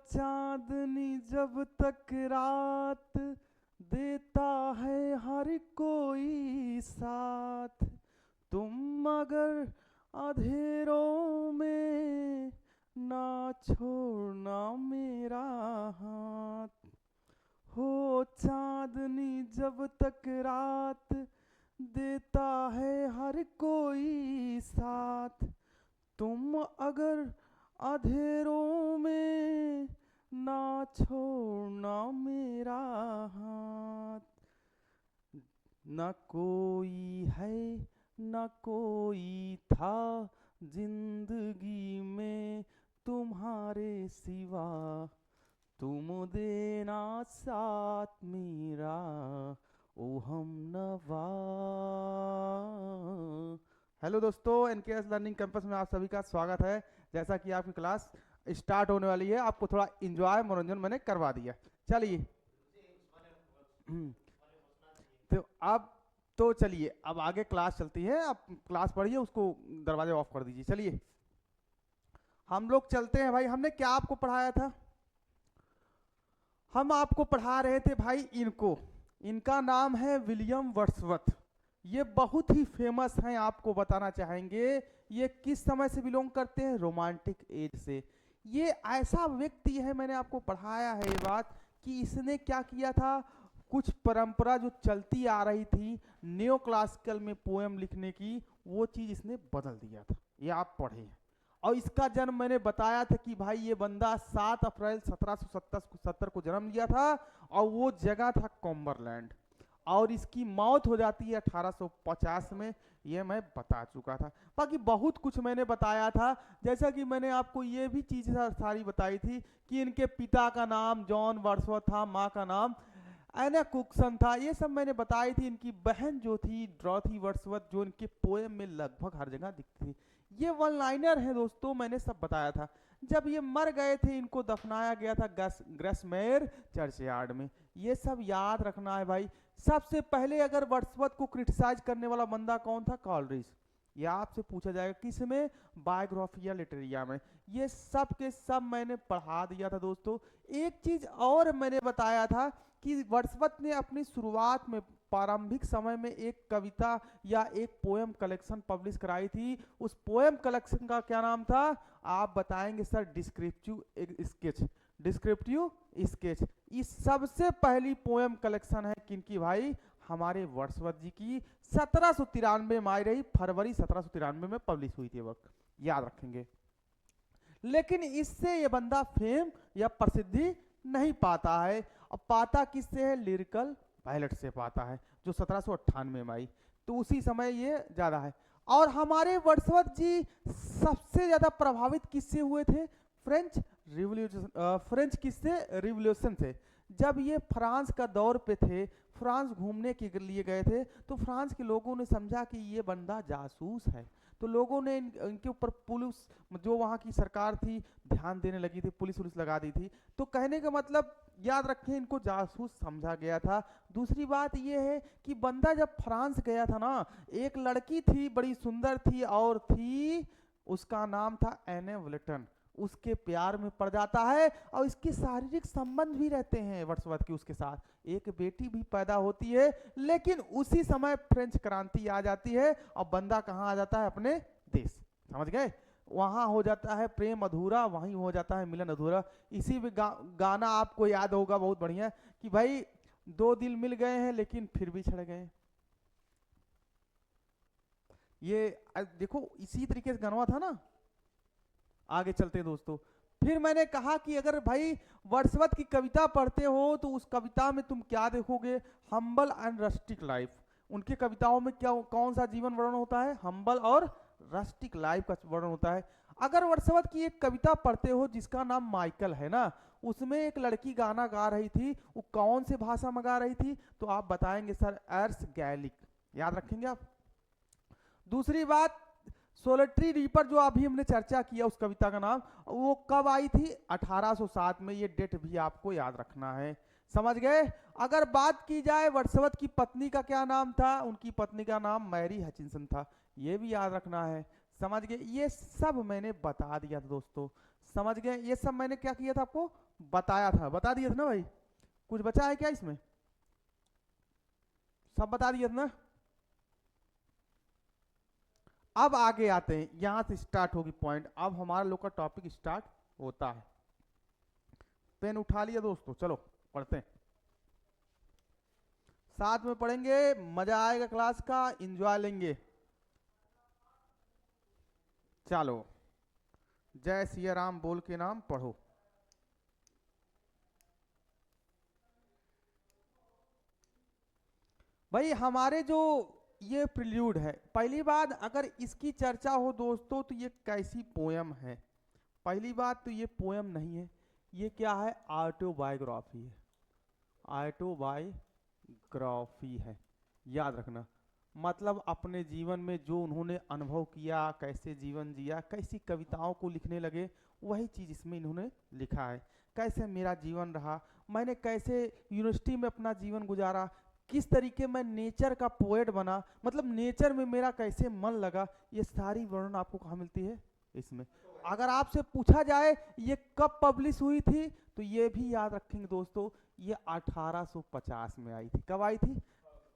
चांदनी जब तक रात देता है हर कोई साथ, तुम अगर अंधेरों में ना छोड़ना मेरा हाथ। हो चांदनी जब तक रात देता है हर कोई साथ, तुम अगर अंधेरों में ना छोड़ना मेरा हाथ। न कोई है न कोई था जिंदगी में तुम्हारे सिवा, तुम देना साथ मेरा ओ हम नवा। हेलो दोस्तों, एनकेएस लर्निंग कैंपस में आप सभी का स्वागत है। जैसा कि आपकी क्लास स्टार्ट होने वाली है, आपको थोड़ा एंजॉय मनोरंजन मैंने करवा दिया। चलिए तो चलिए अब आगे क्लास चलती है। आप क्लास पढ़िए, उसको दरवाजे ऑफ कर दीजिए। चलिए हम लोग चलते हैं भाई। हमने क्या आपको पढ़ाया था? हम आपको पढ़ा रहे थे भाई इनका नाम है विलियम वर्ड्सवर्थ। ये बहुत ही फेमस हैं, आपको बताना चाहेंगे। ये किस समय से बिलोंग करते हैं? रोमांटिक एज से। ये ऐसा व्यक्ति है, मैंने आपको पढ़ाया है ये बात, कि इसने क्या किया था, कुछ परंपरा जो चलती आ रही थी नियो क्लासिकल में पोएम लिखने की, वो चीज इसने बदल दिया था। ये आप पढ़े हैं। और इसका जन्म मैंने बताया था कि भाई ये बंदा 7 अप्रैल 1770 को जन्म लिया था, और वो जगह था कॉम्बरलैंड। और इसकी मौत हो जाती है 1850 में। ये मैं बता चुका था। बाकी बहुत कुछ मैंने बताया था, जैसा कि मैंने आपको ये भी चीज़ सारी बताई थी कि इनके पिता का नाम जॉन वर्ड्सवर्थ था, माँ का नाम एना कुकसन था। ये सब मैंने बताई थी। इनकी बहन जो थी ड्रॉथी वर्ड्सवर्थ, जो इनके पोएम में लगभग हर जगह दिखती थी। ये वन लाइनर है दोस्तों, मैंने सब बताया था। जब ये मर गए थे, इनको दफनाया गया था ग्रेसमेयर चर्चयार्ड में। ये सब याद रखना है भाई। सबसे पहले अगर वर्ड्सवर्थ को क्रिटिसाइज करने वाला बंदा कौन था? कॉलरिज। ये आपसे पूछा जाएगा किस में? बायोग्राफिया लिटरेरिया में। ये सब के सब मैंने पढ़ा दिया था दोस्तों। एक चीज और मैंने बताया था कि वर्ड्सवर्थ ने अपनी शुरुआत में प्रारंभिक समय में एक कविता या एक पोएम कलेक्शन पब्लिश कराई थी। उस पोएम कलेक्शन का क्या नाम था? आप बताएंगे sir, descriptive sketch. Descriptive sketch इस सबसे पहली पोएम कलेक्शन है किनकी भाई? हमारे वर्ड्सवर्थ जी की। 1793 में आई रही, फरवरी 1793 में पब्लिश हुई थी वर्क, याद रखेंगे। लेकिन इससे ये बंदा फेम या प्रसिद्धि नहीं पाता है। अब पाता किससे है? लिरिकल पायलट से पाता है, जो 1798 में आई। तो उसी समय ये ज्यादा है। और हमारे वर्ड्सवर्थ जी सबसे ज्यादा प्रभावित किससे हुए थे? French revolution. फ्रेंच किससे? रिवॉल्यूशन से। जब ये फ्रांस का दौर पे थे, फ्रांस घूमने के लिए गए थे, तो फ्रांस के लोगों ने समझा कि ये बंदा जासूस है। तो लोगों ने इनके ऊपर पुलिस, जो वहाँ की सरकार थी, ध्यान देने लगी थी, पुलिस लगा दी थी। तो कहने का मतलब याद रखें, इनको जासूस समझा गया था। दूसरी बात ये है कि बंदा जब फ्रांस गया था ना, एक लड़की थी, बड़ी सुंदर थी, और थी, उसका नाम था एने वुलेटन। उसके प्यार में पड़ जाता है, और इसके शारीरिक संबंध भी रहते हैं वर्ड्सवर्थ की उसके साथ। एक बेटी भी पैदा होती है। लेकिन उसी समय फ्रेंच क्रांति आ जाती है, और बंदा कहाँ आ जाता है? अपने देश। समझ गए? वहां हो जाता है प्रेम अधूरा, वहीं हो जाता है मिलन अधूरा। इसी में गाना आपको याद होगा बहुत बढ़िया, कि भाई दो दिल मिल गए हैं लेकिन फिर भी छड़ गए। ये देखो, इसी तरीके से गाना था ना। आगे चलते हैं दोस्तों। फिर मैंने कहा कि अगर भाई वर्ड्सवर्थ की कविता पढ़ते हो, तो उस कविता में तुम क्या देखोगे? Humble and rustic life. उनके कविताओं में क्या, कौन सा जीवन वर्णन होता है? हम्बल और रस्टिक लाइफ का वर्णन होता है। अगर वर्ड्सवर्थ की एक कविता पढ़ते हो जिसका नाम माइकल है ना, उसमें एक लड़की गाना गा रही थी, वो कौन से भाषा में गा रही थी? तो आप बताएंगे सर, एर्स गैलिक। याद रखेंगे आप। दूसरी बात, सोलिटरी रीपर जो अभी हमने चर्चा किया, उस कविता का नाम, वो कब आई थी? 1807 में। ये डेट भी आपको याद रखना है। समझ गए? अगर बात की जाए वर्ड्सवर्थ की पत्नी का क्या नाम था? उनकी पत्नी का नाम मैरी हचिंसन था। ये भी याद रखना है। समझ गए? ये सब मैंने बता दिया था दोस्तों, समझ गए? ये सब मैंने क्या किया था, आपको बताया था, बता दिया था ना भाई? कुछ बचा है क्या इसमें? सब बता दिया था ना? अब आगे आते हैं, यहां से स्टार्ट होगी पॉइंट। अब हमारा लोग का टॉपिक स्टार्ट होता है। पेन उठा लिया दोस्तों, चलो पढ़ते हैं, साथ में पढ़ेंगे, मजा आएगा क्लास का, एंजॉय लेंगे। चलो, जय सिया राम बोल के नाम पढ़ो। भाई हमारे जो ये प्रिल्यूड है, पहली बात अगर इसकी चर्चा हो दोस्तों तो ये कैसी पोयम है? पहली बात तो ये पोयम नहीं है, ये क्या है? ऑटोबायोग्राफी है, ऑटोबायोग्राफी है, याद रखना। मतलब अपने जीवन में जो उन्होंने अनुभव किया, कैसे जीवन जिया, कैसी कविताओं को लिखने लगे, वही चीज़ इसमें इन्होंने लिखा है। कैसे मेरा जीवन रहा, मैंने कैसे यूनिवर्सिटी में अपना जीवन गुजारा, किस तरीके मैं नेचर का पोएट बना, मतलब नेचर में मेरा कैसे मन लगा, ये सारी वर्णन आपको कहाँ मिलती है? इसमें। अगर आपसे पूछा जाए ये कब पब्लिश हुई थी, तो ये भी याद रखेंगे दोस्तों, ये 1850 में आई थी। कब आई थी?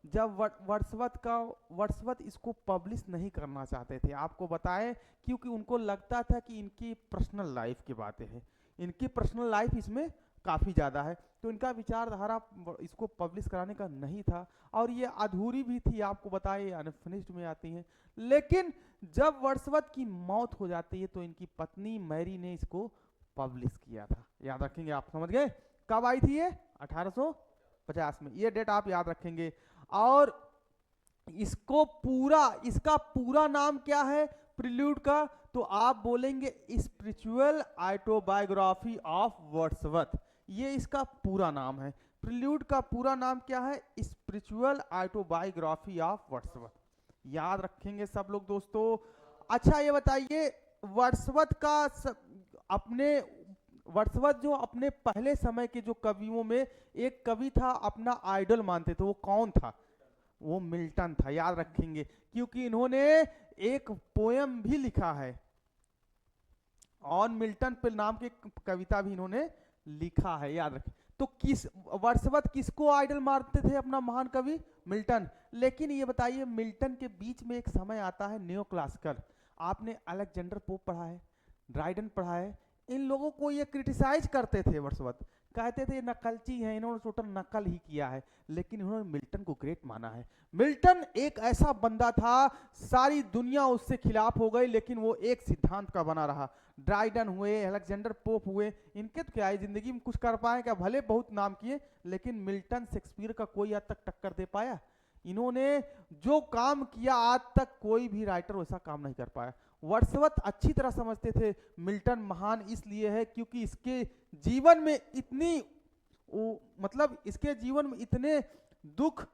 जब वर्ड्सवर्थ इसको पब्लिश नहीं करना चाहते थे, आपको बताएं, क्योंकि उनको लगता था कि इनकी पर्सनल लाइफ की बातें हैं, इनकी पर्सनल लाइफ इसमें काफ़ी ज़्यादा है, तो इनका विचारधारा इसको पब्लिश कराने का नहीं था, और ये अधूरी भी थी, आपको बताए अनफिनिश्ड में आती हैं। लेकिन जब वर्ड्सवर्थ की मौत हो जाती है तो इनकी पत्नी मैरी ने इसको पब्लिश किया था, याद रखेंगे आप, समझ गए? कब आई थी ये? 1850 में, ये डेट आप याद रखेंगे। और इसको पूरा, इसका पूरा नाम क्या है प्रिल्यूड का? तो आप बोलेंगे स्पिरिचुअल ऑटोबायोग्राफी ऑफ वर्ड्सवर्थ, ये इसका पूरा नाम है। प्रिल्यूड का पूरा नाम क्या है? स्पिरिचुअल ऑटोबायोग्राफी ऑफ वर्ड्सवर्थ, याद रखेंगे सब लोग दोस्तों। अच्छा ये बताइए, वर्ड्सवर्थ का अपने वर्ड्सवर्थ जो अपने पहले समय के जो कवियों में एक कवि था, अपना आइडल मानते थे, वो कौन था? वो मिल्टन था, याद रखेंगे, क्योंकि इन्होंने एक पोयम भी लिखा है, ऑन मिल्टन पे नाम की कविता भी इन्होंने लिखा है, याद रखें। तो किस वर्ड्सवर्थ किसको आइडल मानते थे? अपना महान कवि मिल्टन। लेकिन ये बताइए, मिल्टन के बीच में एक समय आता है नियो क्लासिकल, आपने अलेक्जेंडर पोप पढ़ा है, ड्राइडन पढ़ा है, इन लोगों को ये क्रिटिसाइज करते थे वर्ड्सवर्थ, कहते थे नकलची हैं, इन्होंने टोटल नकल ही किया है, लेकिन इन्होंने मिल्टन को ग्रेट माना है। मिल्टन एक ऐसा बंदा था, सारी दुनिया उससे खिलाफ हो गई, लेकिन वो एक सिद्धांत का बना रहा। ड्राइडन हुए, अलेक्जेंडर पोप हुए, इनके तो क्या है, जिंदगी में कुछ कर पाए क्या? भले बहुत नाम किए, लेकिन मिल्टन शेक्सपियर का कोई आज तक टक्कर दे पाया? इन्होंने जो काम किया आज तक कोई भी राइटर वैसा काम नहीं कर पाया। वर्ड्सवर्थ अच्छी तरह समझते थे मिल्टन महान इसलिए है क्योंकि इसके जीवन में इतनी मतलब इसके जीवन में इतने दुख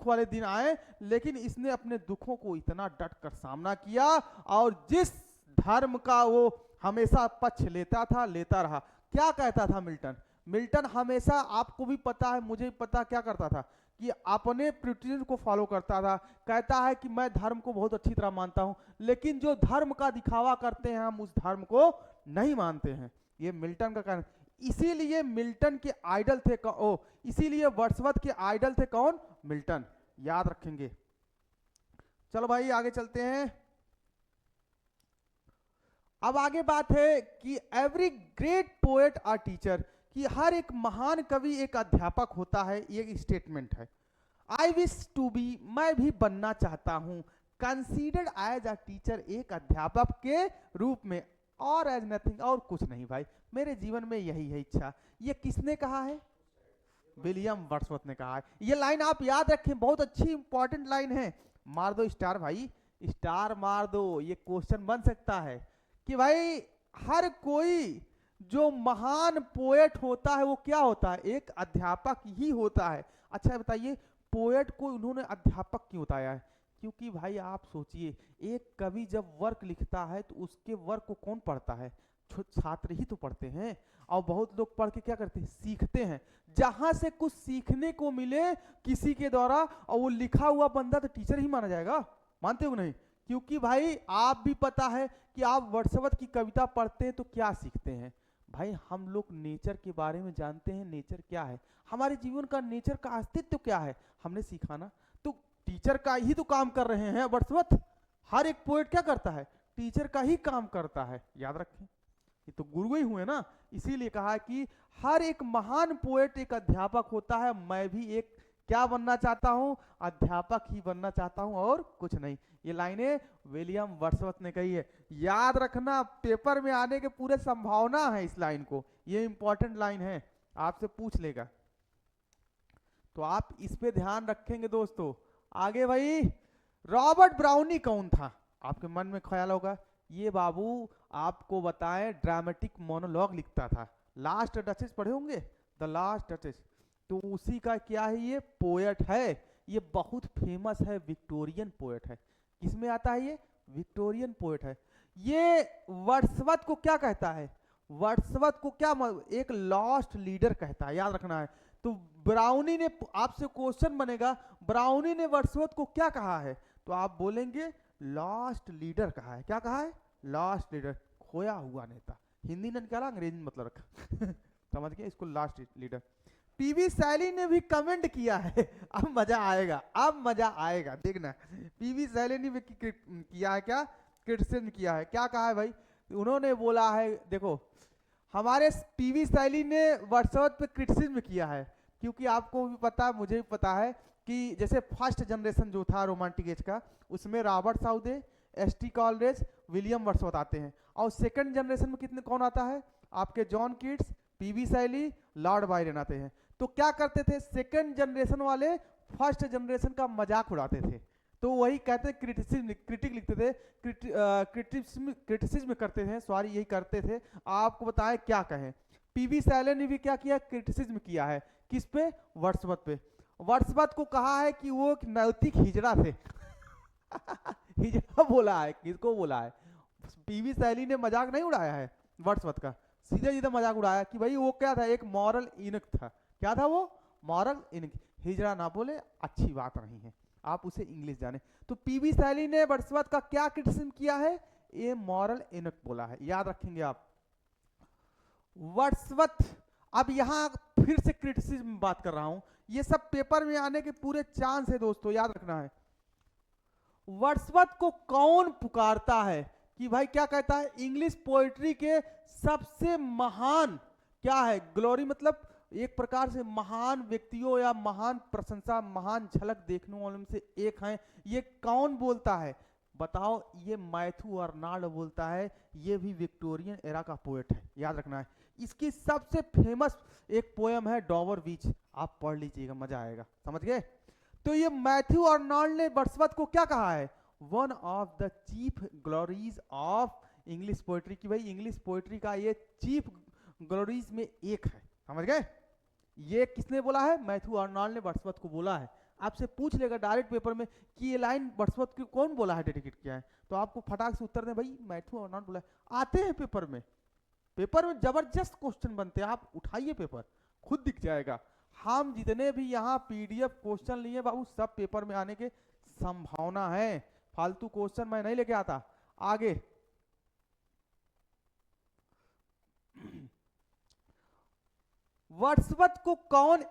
वाले दिन आए, लेकिन इसने अपने दुखों को इतना डट कर सामना किया, और जिस धर्म का वो हमेशा पक्ष लेता रहा। क्या कहता था मिल्टन हमेशा, आपको भी पता है, मुझे भी पता, क्या करता था कि अपने प्रिंसिपल को फॉलो करता था। कहता है कि मैं धर्म को बहुत अच्छी तरह मानता हूं, लेकिन जो धर्म का दिखावा करते हैं हम उस धर्म को नहीं मानते हैं। ये मिल्टन का कहना। इसीलिए मिल्टन के आइडल थे इसीलिए वर्ड्सवर्थ के आइडल थे कौन? मिल्टन, याद रखेंगे। चलो भाई आगे चलते हैं। अब आगे बात है कि every great poet are teacher, कि हर एक महान कवि एक अध्यापक होता है, ये एक स्टेटमेंट है। आई विश टू बी, मैं भी बनना चाहता हूं, कंसीडर्ड एज अ टीचर, एक अध्यापक के रूप में, और एज नथिंग, और कुछ नहीं भाई, मेरे जीवन में यही है इच्छा। ये किसने कहा है? विलियम वर्ड्सवर्थ ने कहा है। ये लाइन आप याद रखें, बहुत अच्छी इंपॉर्टेंट लाइन है। मार दो स्टार भाई, स्टार मार दो। ये क्वेश्चन बन सकता है कि भाई हर कोई जो महान पोएट होता है वो क्या होता है? एक अध्यापक ही होता है। अच्छा बताइए, पोएट को उन्होंने अध्यापक क्यों बताया है? क्योंकि भाई आप सोचिए, एक कवि जब वर्क लिखता है तो उसके वर्क को कौन पढ़ता है? छात्र ही तो पढ़ते हैं, और बहुत लोग पढ़ के क्या करते हैं? सीखते हैं। जहां से कुछ सीखने को मिले किसी के द्वारा, और वो लिखा हुआ बंदा तो टीचर ही माना जाएगा, मानते हो नहीं? क्योंकि भाई आप भी पता है कि आप वर्ड्सवर्थ की कविता पढ़ते हैं तो क्या सीखते हैं भाई, हम लोग नेचर के बारे में जानते हैं, नेचर क्या है, हमारे जीवन का नेचर का अस्तित्व क्या है, हमने सीखा ना। तो टीचर का ही तो काम कर रहे हैं वर्ड्सवर्थ, हर एक पोएट क्या करता है, टीचर का ही काम करता है, याद रखें, ये तो गुरु ही हुए ना। इसीलिए कहा कि हर एक महान पोएट एक अध्यापक होता है, मैं भी एक क्या बनना चाहता हूं, अध्यापक ही बनना चाहता हूं और कुछ नहीं। ये लाइनें विलियम वर्ड्सवर्थ ने कही है, याद रखना, पेपर में आने के पूरे संभावना है इस लाइन को, ये इंपॉर्टेंट लाइन है, आपसे पूछ लेगा, तो आप इस पे ध्यान रखेंगे दोस्तों। आगे भाई, रॉबर्ट ब्राउनी कौन था, आपके मन में ख्याल होगा, ये बाबू आपको बताएं ड्रामेटिक मोनोलॉग लिखता था, लास्ट डचेस पढ़े होंगे, द लास्ट डचेस, तो उसी का क्या है, ये पोएट है, ये बहुत फेमस है, विक्टोरियन पोएट है। किसमें आता है ये, विक्टोरियन पोएट है। ये वर्ड्सवर्थ को क्या कहता है, वर्ड्सवर्थ को क्या एक लॉस्ट लीडर कहता है, याद रखना है। तो ब्राउनी ने, आपसे क्वेश्चन बनेगा ब्राउनी ने वर्ड्सवर्थ को क्या कहा है, तो आप बोलेंगे लॉस्ट लीडर कहा है। क्या कहा है, लॉस्ट लीडर, खोया हुआ नेता, हिंदी ने निकाला, अंग्रेजी में मतलब रखा समझ गए इसको, लास्ट लीडर। पीवी शैली ने भी कमेंट किया है, अब मजा आएगा, अब मजा आएगा, देखना। पीवी शैली ने भी किया है, क्या क्रिटिसिज्म किया है, क्या कहा है भाई, उन्होंने बोला है, देखो हमारे पीवी शैली ने वर्ड्सवर्थ पे क्रिटिसिज्म किया है, क्योंकि आपको भी पता है, मुझे भी पता है कि जैसे फर्स्ट जनरेशन जो था रोमांटिक एज का, उसमें Robert Southey, ST. Coleridge, William Wordsworth आते हैं, और सेकंड जनरेशन में कितने कौन आता है, आपके जॉन कीट्स, पीवी शैली, लॉर्ड बायरन आते हैं। तो क्या करते थे, सेकंड जनरेशन वाले फर्स्ट जनरेशन का मजाक उड़ाते थे, तो वही कहते क्रिटिसिज्म, क्रिटिक लिखते थे, क्रिटिसिज्म करते थे, सॉरी यही करते थे। आपको बताएं क्या कहें, पीवी शैली ने भी क्या किया, क्रिटिसिज्म किया है, किस पे, वर्ड्सवर्थ पे। वर्ड्सवर्थ को कहा है कि वो एक नैतिक हिजड़ा थे हिजड़ा बोला है, किसको बोला है, पीवी शैली ने मजाक नहीं उड़ाया है वर्ड्सवर्थ का, सीधे सीधे मजाक उड़ाया कि भाई वो क्या था, एक मॉरल इनक था, क्या था वो, मॉरल इनक, हिजड़ा ना बोले अच्छी बात नहीं है, आप उसे इंग्लिश जाने। तो पीवी शैली ने वर्ड्सवर्थ का क्या क्रिटिसिज्म किया है, ये मॉरल इनक बोला है, याद रखेंगे आप। वर्ड्सवर्थ, अब यहां फिर से क्रिटिसिज्म बात कर रहा हूं, ये सब पेपर में आने के पूरे चांस है दोस्तों, याद रखना है। वर्ड्सवर्थ को कौन पुकारता है कि भाई क्या कहता है, इंग्लिश पोएट्री के सबसे महान क्या है, ग्लोरी मतलब एक प्रकार से महान व्यक्तियों या महान प्रशंसा, महान झलक देखने वालों में से एक हैं, ये कौन बोलता है बताओ, ये मैथ्यू अर्नाल्ड बोलता है, ये भी विक्टोरियन एरा का पोएट है, याद रखना है। इसकी सबसे फेमस एक पोएम है डॉवर बीच, आप पढ़ लीजिएगा, मजा आएगा, समझ गए। तो ये मैथ्यू अर्नाल्ड ने वर्ड्सवर्थ को क्या कहा है, one of the chief glories of English poetry, की भाई इंग्लिश पोएट्री का ये चीफ ग्लोरीज में एक है, समझ गए। ये किसने बोला है, मैथ्यू अर्नाल्ड ने वर्ड्सवर्थ को बोला है। आपसे पूछ लेगा डायरेक्ट पेपर में कि ये लाइन वर्ड्सवर्थ को कौन बोला है, डेडिकेट किया है, तो आपको फटाक से उत्तर दें भाई मैथ्यू अर्नाल्ड बोला है। आते हैं पेपर में, पेपर में जबरदस्त क्वेश्चन बनते हैं, आप उठाइए पेपर, खुद दिख जाएगा। हम जितने भी यहाँ पीडीएफ क्वेश्चन लिए बाबू, सब पेपर में आने के संभावना है, फालतू क्वेश्चन मैं नहीं लेके आता। आगे वर्ड्सवर्थ को कौन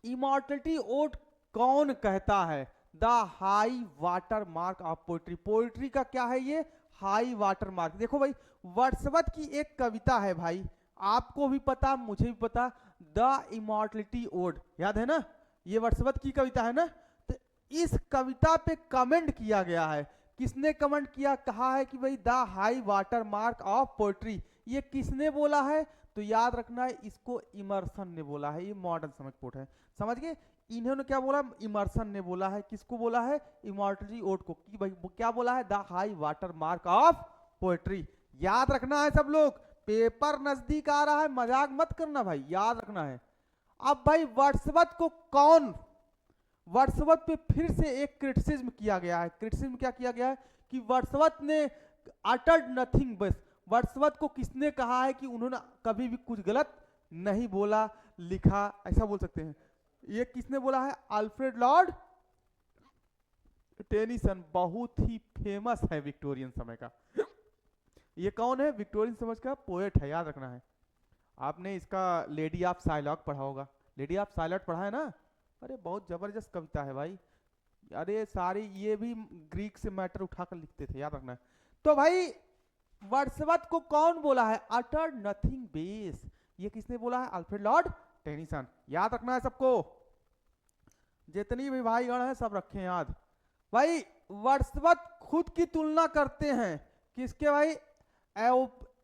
इमॉर्टलिटी ओड कौन कहता है, the high water mark of poetry, poetry का क्या है ये, हाई वाटर मार्क। देखो भाई वर्ड्सवर्थ की एक कविता है भाई, आपको भी पता मुझे भी पता, द इमॉर्टलिटी ओड, याद है ना, ये वर्ड्सवर्थ की कविता है ना। तो इस कविता पे कमेंट किया गया है, किसने कमेंट किया, कहा है कि भाई the high water mark of poetry, ये किसने बोला है, तो याद रखना है इसको इमर्सन ने बोला है, ये मॉडर्न समझ पोट है, समझ गए। इन्होंने क्या बोला, इमर्सन ने बोला है, किसको बोला है, इमॉर्टलिटी ओड को, कि भाई क्या बोला है, the high water mark of poetry, याद रखना है सब लोग, पेपर नजदीक आ रहा है, मजाक मत करना भाई, याद रखना है। अब भाई वर्ड्सवर्थ को कौन, वर्ड्सवर्थ पे फिर से एक क्रिटिसिज्म किया गया है, क्रिटिसिज्म क्या किया गया है कि वर्ड्सवर्थ ने अटर्ड नथिंग, बस वर्ड्सवर्थ को किसने कहा है कि उन्होंने कभी भी कुछ गलत नहीं बोला लिखा, ऐसा बोल सकते हैं, ये किसने बोला है, अल्फ्रेड लॉर्ड टेनिसन बहुत ही फेमस है विक्टोरियन समय का। ये कौन है? विक्टोरियन समय का पोएट है, याद रखना है। आपने इसका लेडी ऑफ साइलॉक पढ़ा होगा। लेडी ऑफ साइलॉक पढ़ा है ना? अरे बहुत जबरदस्त कविता है भाई। अरे सारी ये भी ग्रीक से मैटर उठाकर लिखते थे, याद रखना है। तो भाई वर्ड्सवर्थ को कौन बोला है अटर नथिंग बेस? ये किसने बोला है? Alfred Lord Tennyson. याद रखना है सबको, जितनी भी भाईगण है सब रखें याद। भाई वर्ड्सवर्थ खुद की तुलना करते हैं किसके भाई?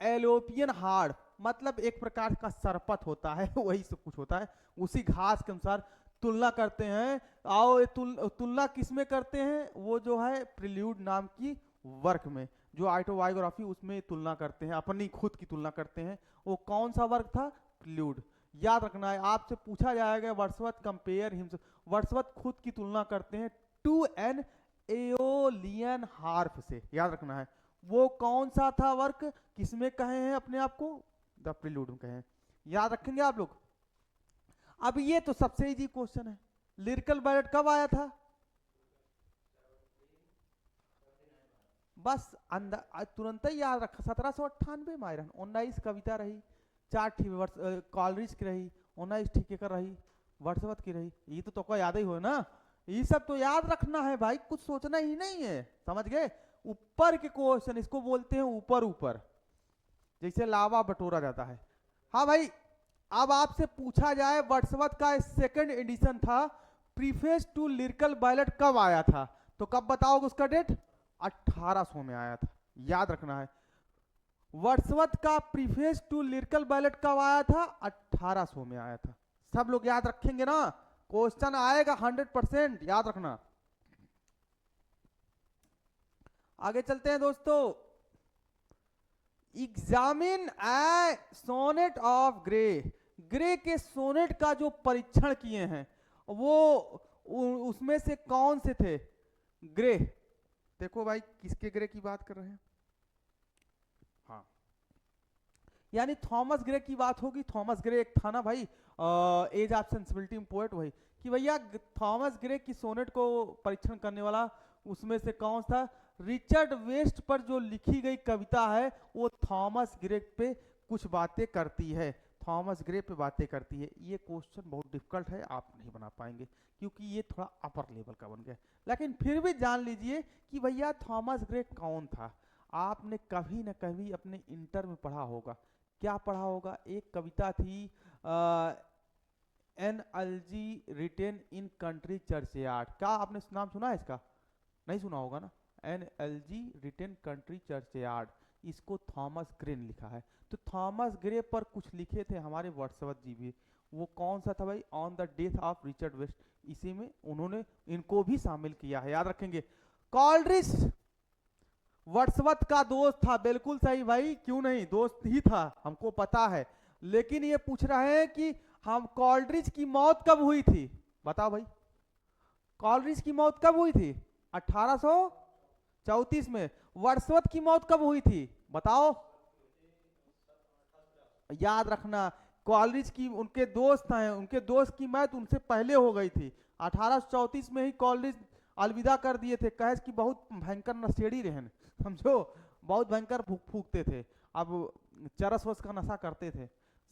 एलोपियन हार्ड, मतलब एक प्रकार का सरपत होता है वही सब कुछ होता है, उसी घास के अनुसार तुलना करते हैं। आओ तुलना किसमें करते हैं? वो जो है प्रिल्यूड नाम की वर्क में, जो ऑटोबायोग्राफी, उसमें तुलना करते हैं, अपनी खुद की तुलना करते हैं। वो कौन सा वर्क था? प्रिल्यूड। याद रखना है, आपसे पूछा जाएगा वर्ड्सवर्थ कंपेयर हिमसेल्फ, वर्ड्सवर्थ खुद की तुलना करते हैं टू एन एओलियन हार्प से। याद रखना है वो कौन सा था वर्क, किसमें कहे हैं अपने आप को? द प्रिल्यूड में कहे हैं। याद रखेंगे आप लोग। अब ये तो सबसे इजी क्वेश्चन है, लिरिकल बैलेट कब आया था? बस तुरंत ही याद रखा, 1798 में आयरन। 19 कविता रही, 4 कॉलरिज की रही, 19 ठीकेकर रही, वर्ड्सवर्थ की रही। ये तो को याद ही हो ना, ये सब तो याद रखना है भाई, कुछ सोचना ही नहीं है, समझ गए? ऊपर के क्वेश्चन, इसको बोलते हैं ऊपर ऊपर, जैसे लावा बटोरा जाता है। हाँ भाई, अब आपसे पूछा जाए वर्ड्सवर्थ का सेकंड एडिशन था प्रीफेस टू लिरिकल बैलेट कब आया था, तो कब बताओगे उसका डेट? 1800 में आया था। याद रखना है वर्ड्सवर्थ का प्रीफेस टू लिरिकल बैलेट कब आया था? 1800 में आया था। सब लोग याद रखेंगे ना, क्वेश्चन आएगा 100%, याद रखना। आगे चलते हैं दोस्तों। Examine a sonnet of Gray, Gray के सोनेट का जो परीक्षण किए हैं वो उसमें से कौन से थे? ग्रे, देखो भाई किसके ग्रे की बात कर रहे हैं? हाँ, यानी थॉमस ग्रे की बात होगी। थॉमस ग्रे एक था ना भाई, एज ऑफ सेंसिबिलिटी में पोएट, वही कि भैया थॉमस ग्रे की सोनेट को परीक्षण करने वाला उसमें से कौन था? रिचर्ड वेस्ट पर जो लिखी गई कविता है वो थॉमस ग्रे पे कुछ बातें करती है, थॉमस ग्रे पे बातें करती है। ये क्वेश्चन बहुत डिफिकल्ट है, आप नहीं बना पाएंगे क्योंकि ये थोड़ा अपर लेवल का बन गया, लेकिन फिर भी जान लीजिए कि भैया थॉमस ग्रे कौन था। आपने कभी न कभी अपने इंटर में पढ़ा होगा। क्या पढ़ा होगा? एक कविता थी an elegy written in country churchyard. क्या आपने नाम सुना है इसका? नहीं सुना होगा ना। NLG रिटेन कंट्री चर्चयार्ड, इसको थॉमस ग्रे ने लिखा है। तो थॉमस ग्रे पर कुछ लिखे थे हमारे वर्ड्सवर्थ जी भी, वो कौन सा था भाई? On the death of Richard West, इसी में उन्होंने इनको भी शामिल किया है, याद रखेंगे। कॉलरिज वर्ड्सवर्थ का दोस्त था, बिल्कुल सही भाई, क्यों नहीं, दोस्त ही था, हमको पता है। लेकिन ये पूछ रहे हैं कि हम कॉलरिज की मौत कब हुई थी? बताओ भाई, कॉलरिज की मौत कब हुई थी? 1834 में। वर्ड्सवर्थ की मौत कब हुई थी बताओ? याद रखना, कॉलरिज की उनके दोस्त हैं, उनके दोस्त की मौत उनसे पहले हो गई थी। 1834 में ही कॉलरिज अलविदा कर दिए थे, कहे कि बहुत भयंकर नशेड़ी रहन, समझो, बहुत भयंकर फूकते थे, अब चरस वस का नशा करते थे,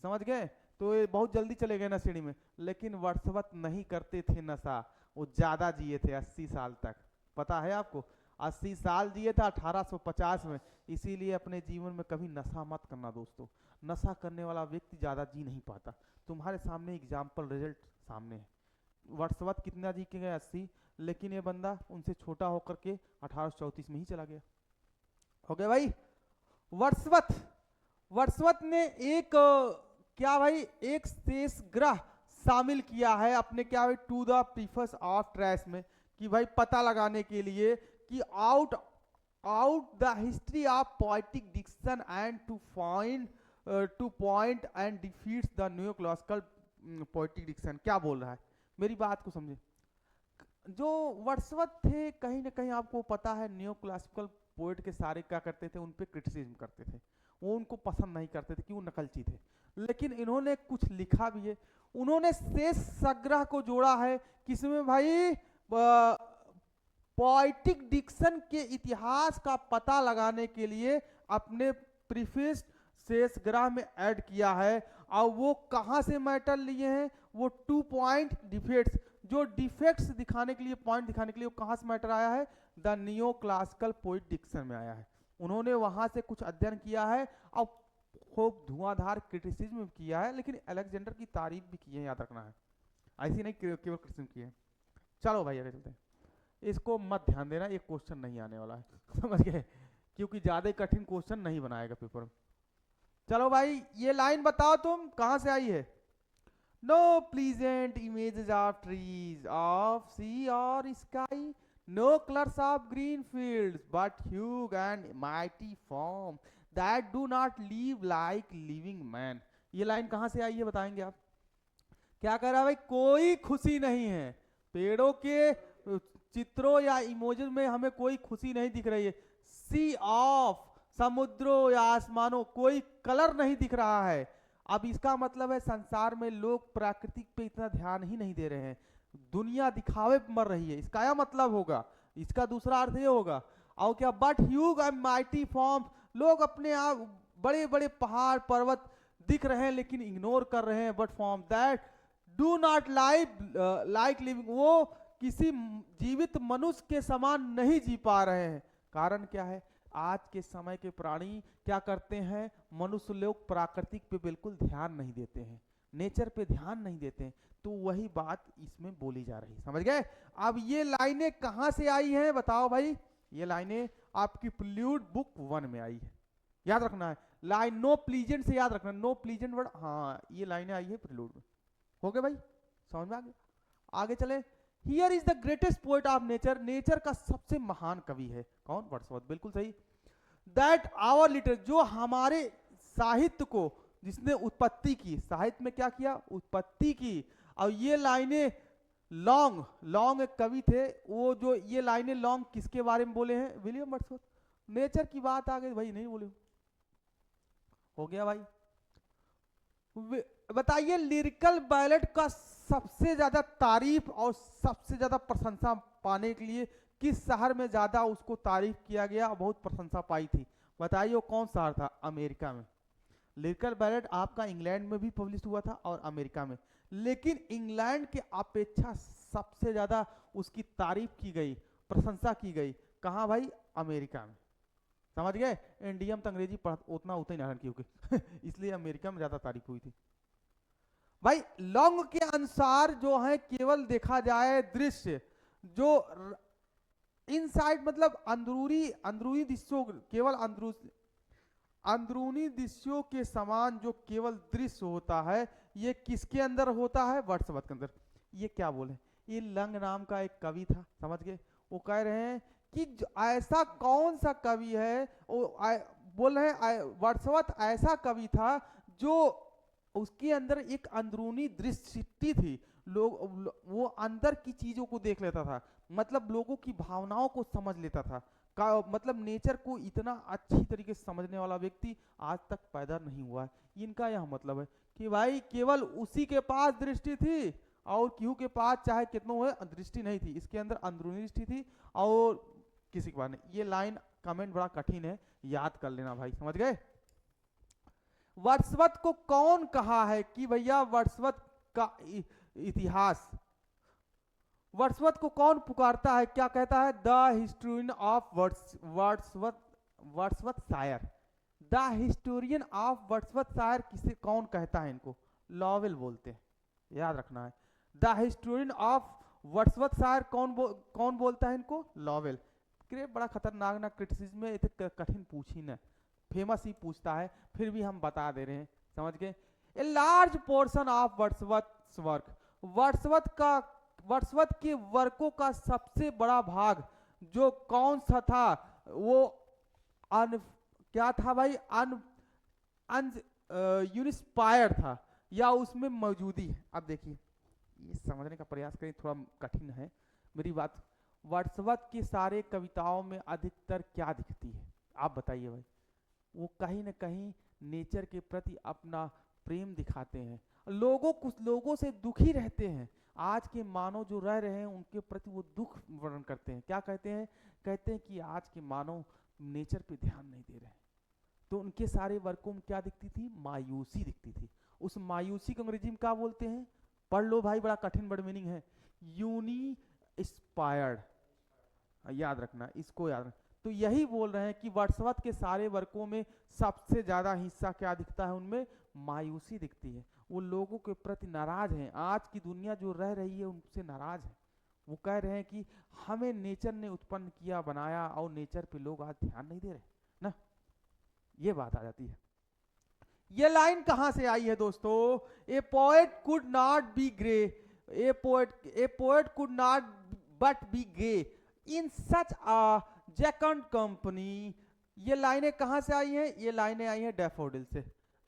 समझ गए? तो ये बहुत जल्दी चले गए नशेड़ी में। लेकिन वर्ड्सवर्थ नहीं करते थे नशा, वो ज्यादा जिए थे, 80 साल तक, पता है आपको? 80 साल जिए था 1850 में। इसीलिए अपने जीवन में कभी नशा मत करना दोस्तों, नशा करने वाला व्यक्ति ज्यादा जी नहीं पाता। तुम्हारे सामने एग्जाम्पल रिजल्ट सामने है। वर्ड्सवर्थ कितना जी के गए? 80, लेकिन ये बंदा उनसे छोटा होकर के 1834 में ही चला गया। हो गया भाई। वर्ड्सवर्थ ने एक क्या भाई, एक शेष ग्रह शामिल किया है अपने क्या भाई to the preface of trace में, कि भाई पता लगाने के लिए कि out the history of poetic diction and to point and defeats the new classical poetic diction. क्या बोल रहा है, मेरी बात को समझे। जो वर्ड्सवर्थ थे, कहीं ना कहीं आपको पता है न्यू क्लासिकल पोएट के सारे क्या करते थे, उन पे क्रिटिसिज्म करते थे, वो उनको पसंद नहीं करते थे कि वो नकलची थे। लेकिन इन्होंने कुछ लिखा भी है, उन्होंने शेष संग्रह को जोड़ा है किसमें भाई? पोएटिक डिक्शन के इतिहास का पता लगाने के लिए अपने प्रीफेस शेषग्राह में ऐड किया है। और वो कहां से मैटर लिए हैं, वो 2 पॉइंट डिफेक्ट्स, जो डिफेक्ट्स दिखाने के लिए, पॉइंट दिखाने के लिए, वो कहां से मैटर आया है, the new classical poet diction में आया है। उन्होंने वहां से कुछ अध्ययन किया है और खूब धुआंधार क्रिटिसिज्म किया है, लेकिन अलेक्जेंडर की तारीफ भी की है, याद रखना है, ऐसी नहीं केवल क्रिटिसिज्म की है। चलो भाई आगे चलते हैं, इसको मत ध्यान देना, ये क्वेश्चन नहीं आने वाला है समझ गए, क्योंकि ज्यादा कठिन क्वेश्चन नहीं बनाएगा पेपर में। चलो भाई ये लाइन बताओ तुम कहां से आई है। No pleasant images of trees of sea और sky, no colours of green fields but huge and mighty form that do not live like living man. ये लाइन कहां से आई है बताएंगे आप। क्या कह रहा है भाई, कोई खुशी नहीं है, पेड़ों के चित्रों या इमोजन में हमें कोई खुशी नहीं दिख रही है। सी ऑफ, समुद्रों या आसमानों, कोई कलर नहीं दिख रहा है। अब इसका मतलब है संसार में लोग प्राकृतिक पे इतना ध्यान ही नहीं दे रहे हैं, दुनिया दिखावे पे मर रही है, इसका क्या मतलब होगा, इसका दूसरा अर्थ ये होगा। और क्या, but huge and mighty forms, लोग अपने आप बड़े बड़े पहाड़ पर्वत दिख रहे हैं लेकिन इग्नोर कर रहे हैं, but form that do not like living, वो किसी जीवित मनुष्य के समान नहीं जी पा रहे हैं। कारण क्या है, आज के समय के प्राणी क्या करते हैं, मनुष्य लोग प्राकृतिक पे बिल्कुल ध्यान नहीं देते हैं, नेचर पे ध्यान नहीं देते हैं, तो वही बात इसमें बोली जा रही, समझ गए। अब ये लाइनें कहां से आई हैं बताओ भाई, ये लाइनें आपकी प्रिल्यूड बुक 1 में आई है, याद रखना है। लाइन नो प्लीजेंट से याद रखना, नो प्लीजेंट वर्ड, हाँ ये लाइनें आई है प्रिल्यूड में, हो गए भाई, समझ में आ गया। आगे चले, here is the greatest poet of nature, nature का सबसे महान कवि है कौन, वर्ड्सवर्थ, बिल्कुल सही। दैट आवर लिटर, जो हमारे साहित्य को जिसने उत्पत्ति की, साहित्य में क्या किया, उत्पत्ति की। और ये लाइनें लॉन्ग, लॉन्ग एक कवि थे, वो जो ये लाइनें लॉन्ग किसके बारे में बोले हैं, विलियम वर्ड्सवर्थ। नेचर की बात आ गई भाई, नहीं बोले, हो गया भाई। बताइए लिरिकल बैलेट का सबसे ज्यादा तारीफ और सबसे ज्यादा प्रशंसा पाने के लिए किस शहर में ज्यादा उसको तारीफ किया गया और बहुत प्रशंसा पाई थी, बताइए वो कौन शहर था, अमेरिका में। लिरिकल बैलेट आपका इंग्लैंड में भी पब्लिश हुआ था और अमेरिका में, लेकिन इंग्लैंड के अपेक्षा सबसे ज्यादा उसकी तारीफ की गई, प्रशंसा की गई, कहां भाई, अमेरिका में, समझ गए। इंडियम तो अंग्रेजी उतना ही नहीं क्योंकि इसलिए अमेरिका में ज्यादा तारीफ हुई थी भाई। लॉन्ग के अनुसार जो है केवल देखा जाए दृश्य, जो इनसाइड मतलब अंदरूनी दृश्यों, केवल अंदरूनी दृश्यों के समान जो केवल दृश्य होता है, ये किसके अंदर होता है, वर्ड्सवर्थ के अंदर। ये क्या बोले, ये लंग नाम का एक कवि था, समझ गए। वो कह रहे हैं कि ऐसा कौन सा कवि है, बोल रहे हैं वर्ड्सवर्थ ऐसा कवि था जो उसके अंदर एक अंदरूनी दृष्टि थी, लोग वो अंदर की चीजों को देख लेता था, मतलब लोगों की भावनाओं को समझ लेता था, मतलब नेचर को इतना अच्छी तरीके से समझने वाला व्यक्ति आज तक पैदा नहीं हुआ है। इनका यह मतलब है कि भाई केवल उसी के पास दृष्टि थी और केहू के पास चाहे कितनों है दृष्टि नहीं थी, इसके अंदर अंदरूनी दृष्टि थी और किसी के पास नहीं। ये लाइन कमेंट बड़ा कठिन है, याद कर लेना भाई, समझ गए। वर्ड्सवर्थ को कौन कहा है कि भैया वर्ड्सवर्थ का इतिहास, वर्ड्सवर्थ को कौन पुकारता है, क्या कहता है, द हिस्टोरियन ऑफ वर्ड्सवर्थ शायर, द हिस्टोरियन ऑफ वर्ड्सवर्थ शायर किसे कौन कहता है, इनको लॉवेल बोलते हैं, याद रखना है। द हिस्टोरियन ऑफ वर्ड्सवर्थ शायर कौन बोलता है इनको, लॉवेल। बड़ा खतरनाक ना, क्रिटिसिज्म में इतने कठिन पूछी ना, फेमस ही पूछता है, फिर भी हम बता दे रहे हैं, समझ गए। A large portion of Wordsworth work, Wordsworth के वर्कों का सबसे बड़ा भाग जो कौन सा था, वो क्या था भाई, यूनिस्पायर था, या उसमें मौजूदी है। अब देखिए ये समझने का प्रयास करें, थोड़ा कठिन है मेरी बात। वर्ड्सवर्थ की सारे कविताओं में अधिकतर क्या दिखती है, आप बताइए भाई। वो कहीं ना कहीं नेचर के प्रति अपना प्रेम दिखाते हैं, कुछ लोगों से दुखी रहते हैं। आज के मानव जो रह रहे हैं उनके प्रति वो दुख वर्णन करते हैं। क्या कहते हैं? कहते हैं कि आज के मानव नेचर पे ध्यान नहीं दे रहे हैं। तो उनके सारे वर्कों में क्या दिखती थी? मायूसी दिखती थी। उस मायूसी को अंग्रेजी में क्या बोलते हैं? पढ़ लो भाई, बड़ा कठिन वर्ड मीनिंग है, यूनी इंस्पायर्ड। याद रखना, इसको याद रखना। तो यही बोल रहे हैं कि वर्ड्सवर्थ के सारे वर्कों में सबसे ज्यादा हिस्सा क्या दिखता है? उनमें मायूसी दिखती है। वो लोगों के प्रति नाराज हैं। आज की दुनिया जो रह रही है उनसे नाराज है। वो कह रहे हैं कि हमें नेचर ने उत्पन्न किया, बनाया, और नेचर पे लोग आज ध्यान नहीं दे रहे ना। ये बात आ जाती है। ये लाइन कहां से आई है दोस्तों? A poet could not be grey, a poet could not but be gay in such a jocund company. ये लाइनें कहां से आई हैं? ये लाइनें आई हैं डैफोडिल से।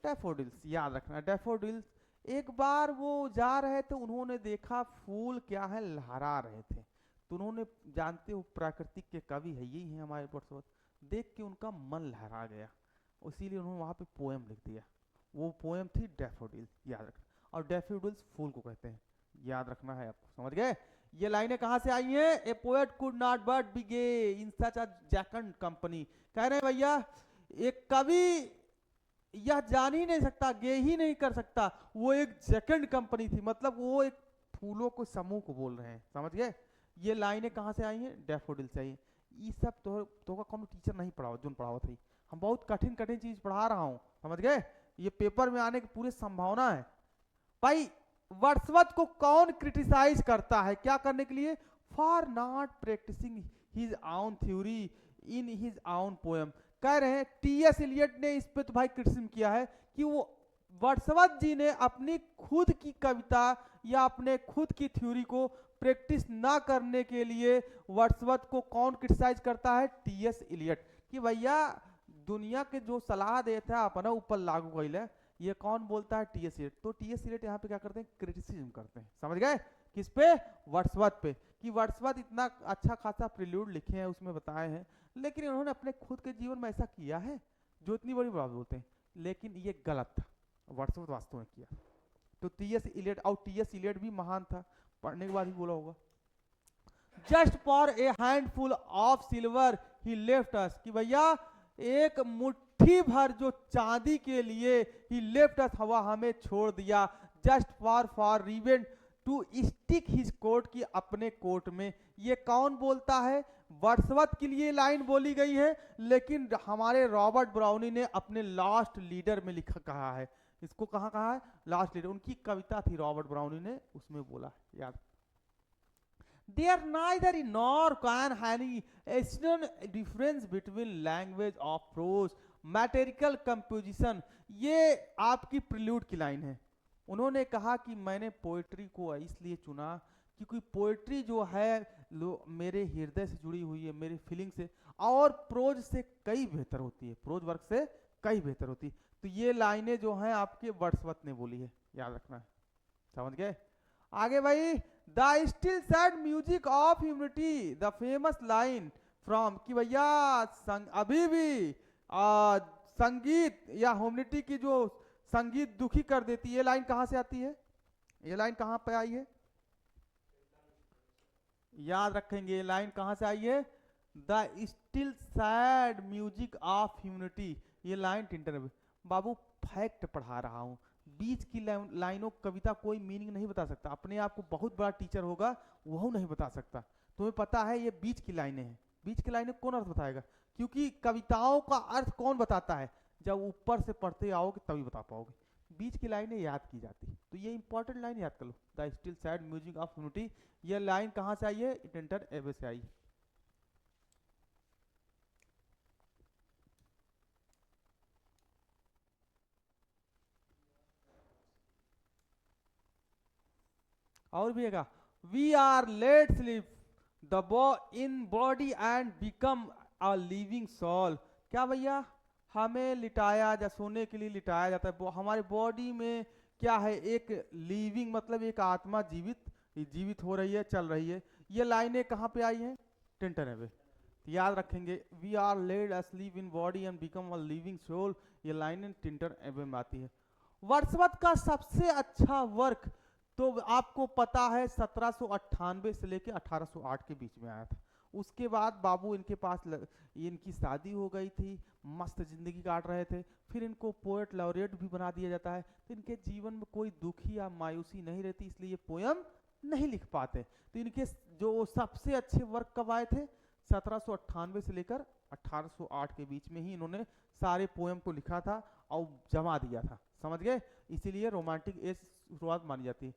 डैफोडिल्स, याद रखना, डैफोडिल्स। एक बार वो जा रहे थे, उन्होंने देखा फूल क्या है, लहरा रहे थे। तो उन्होंने, जानते हो प्राकृतिक के कवि है, यही है हमारे वर्ड्सवर्थ, देख के उनका मन लहरा गया, इसीलिए उन्होंने वहां पे पोएम लिख दिया। वो पोएम थी डैफोडिल्स, याद रखना। और डैफोडिल्स फूल को कहते हैं, याद रखना है आपको, समझ गए? ये लाइनें कहां से आई हैं? A poet could not but be gay in such a jocund company. कह रहे हैं भैया एक कवि यह जान ही नहीं सकता, गे ही नहीं कर सकता, वो एक जैकंड कंपनी थी, मतलब वो एक फूलों को समूह को बोल रहे हैं, समझ गए? ये लाइनें कहां से आई हैं? डैफोडिल से आई हैं। ये सब तो का कौन टीचर नहीं पढ़ाओ, जो पढ़ाओ थी। हम बहुत कठिन कठिन चीज पढ़ा रहा हूं, समझ गए? ये पेपर में आने की पूरी संभावना है। भाई वर्ड्सवर्थ को कौन क्रिटिसाइज करता है? क्या करने के लिए? For not practising his own theory in his own poem. कह रहे हैं टीएस इलियट ने इस पे तो भाई क्रिटिसिज्म किया है कि वो वर्ड्सवर्थ जी ने अपनी खुद की कविता या अपने खुद की थ्योरी को प्रैक्टिस ना करने के लिए वर्ड्सवर्थ को कौन क्रिटिसाइज करता है? TS Eliot. कि भैया दुनिया के जो सलाह देता है अपना ऊपर लागू कैले, ये कौन बोलता है? TS Eliot. तो टीएस इलियट यहाँ पे क्या करते हैं? क्रिटिसिज्म करते हैं, समझ गए? किस पे? वर्ड्सवर्थ पे। कि वर्ड्सवर्थ इतना अच्छा खासा प्रिल्यूड लिखे हैं, उसमें बताए हैं, लेकिन उन्होंने अपने खुद के जीवन में ऐसा किया है जो इतनी बड़ी बात बोलते हैं, लेकिन ये गलत था, वर्ड्सवर्थ वास्तव में किया। तो टीएस इलियट, और टीएस इलियट भी महान था, पढ़ने के बाद ही बोला होगा। Just for a handful of silver he left अस। कि भैया एक मुट्ठी भर जो चांदी के लिए ही लेफ्ट अस, हवा हमें छोड़ दिया। Just for revenge to stick his coat, की अपने कोट में। ये कौन बोलता है? वर्ड्सवर्थ के लिए लाइन बोली गई है, लेकिन हमारे रॉबर्ट ब्राउनी ने अपने लास्ट लीडर में लिखा कहा है। इसको कहाँ कहा है? Last leader. उनकी कविता थी, रॉबर्ट ब्राउनी ने उसमें बोला है, याद। There neither nor can any essential difference between language of prose, material composition। ये आपकी प्रिल्यूड की लाइन है। उन्होंने कहा कि मैंने पोएट्री को इसलिए चुना क्योंकि पोएट्री जो है मेरे हृदय से जुड़ी हुई है, मेरी फीलिंग से, और प्रोज से कई बेहतर होती है, प्रोज वर्क से कई बेहतर होती है। तो ये लाइनें जो हैं आपके वर्ड्सवर्थ ने बोली है, याद रखना है, समझ गए? आगे भाई, the still sad music of humanity, the famous line from. कि भैया अभी भी संगीत या ह्यूमनिटी की जो संगीत दुखी कर देती है, ये लाइन कहां से आती है? ये लाइन कहां पे आई है? याद रखेंगे, ये लाइन कहां से आई है? The still sad music of humanity. ये लाइन टिंटर बाबू फैक्ट पढ़ा रहा हूं, बीच की लाइनों कविता कोई मीनिंग नहीं बता सकता। अपने आप को बहुत बड़ा टीचर होगा, वह नहीं बता सकता। तुम्हें पता है ये बीच की लाइनें हैं, बीच की लाइनें कौन अर्थ बताएगा? क्योंकि कविताओं का अर्थ कौन बताता है? जब ऊपर से पढ़ते आओगे तभी बता पाओगे। बीच की लाइनें याद की जाती है, तो ये इंपॉर्टेंट लाइन याद कर लो, the still sad music of humanity. ये लाइन कहां से आई है? टिंटर एबे से आई। और भी है, we are let sleep the in body and become a living soul. क्या भैया? हमें लिटाया जा, सोने के लिए लिटाया जाता है, हमारे बॉडी में क्या है? एक लिविंग मतलब एक आत्मा जीवित हो रही है, चल रही है। ये लाइनें कहाँ पे आई हैं? Tintern Abbey. याद रखेंगे, we are laid asleep in body and become a living soul, ये लाइनें टिंटन एबे में आती है। वर्dsworth का सबसे अच्छा वर्क तो आपको पता है 1798 से लेके 1808 के बीच में आया था। उसके बाद बाबू इनके पास इनकी शादी हो गई थी, मस्त जिंदगी काट रहे थे, फिर इनको पोएट लॉरेट भी बना दिया जाता है, तो इनके जीवन में कोई दुखी या मायूसी नहीं रहती, इसलिए ये पोयम नहीं लिख पाते। तो इनके जो सबसे अच्छे वर्क कब आए थे, 1798 से लेकर 1808 के बीच में ही इन्होंने सारे पोयम को लिखा था और जमा दिया था, समझ गए, इसीलिए रोमांटिक एज शुरुआत मानी जाती है।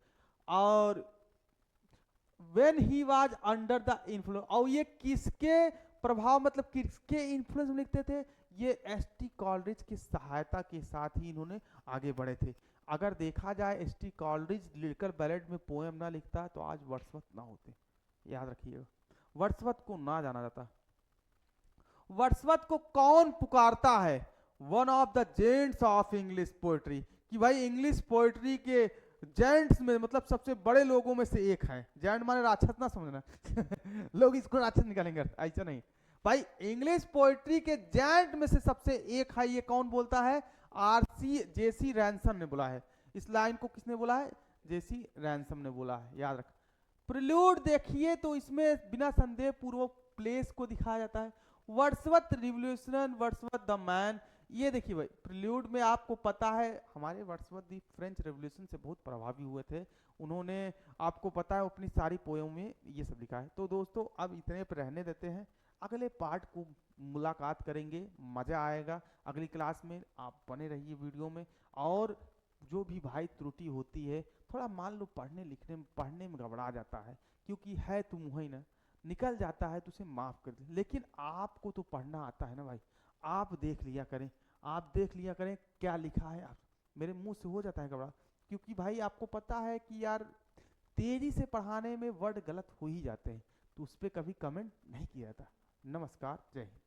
और when he was under the influence, और ये किसके प्रभाव मतलब किसके इन्फ्लुएंस में लिखते थे, ये एस.टी. कॉलरिज की सहायता के साथ ही इन्होंने आगे बढ़े थे। अगर देखा जाए एस.टी. कॉलरिज लिरिकल बैलेड में पोएम ना लिखता तो आज वर्dsworth ना होते, याद रखिएगा, वर्dsworth को ना जाना जाता। वर्dsworth को कौन पुकारता है, one of the gents of English poetry, कि भाई इंग्लिश पोएट्री के जेंट्स में मतलब सबसे बड़े लोगों में से एक है। जेंट माने राक्षस ना समझना लोग इसको राक्षस निकालेंगे, ऐसा नहीं भाई, इंग्लिश पोएट्री के जेंट में से सबसे एक है। ये कौन बोलता है, जेसी रैनसम ने बोला है। इस लाइन को किसने बोला है, जेसी रैनसम ने बोला है, याद रख। प्रिल्यूड देखिए तो इसमें बिना संदेह पूर्वक प्लेस को दिखाया जाता है। Wordsworth revolution, Wordsworth the man, ये देखिए भाई प्रिल्यूड में आपको पता है हमारे वर्ड्सवर्थ दी फ्रेंच रेवोल्यूशन से बहुत प्रभावी हुए थे, उन्होंने आपको पता है अपनी सारी पोएम में ये सब लिखा है। तो दोस्तों अब इतने पर रहने देते हैं, अगले पार्ट को मुलाकात करेंगे, मज़ा आएगा। अगली क्लास में आप बने रहिए वीडियो में, और जो भी भाई त्रुटि होती है, थोड़ा मान लो पढ़ने में घबरा जाता है, क्योंकि है तुम वही ना, निकल जाता है तो उसे माफ़ कर दे, लेकिन आपको तो पढ़ना आता है ना भाई, आप देख लिया करें, आप देख लिया करें क्या लिखा है। आप मेरे मुंह से हो जाता है घबरा, क्योंकि भाई आपको पता है कि यार तेजी से पढ़ाने में वर्ड गलत हो ही जाते हैं, तो उस पर कभी कमेंट नहीं किया जाता। नमस्कार, जय हिंद।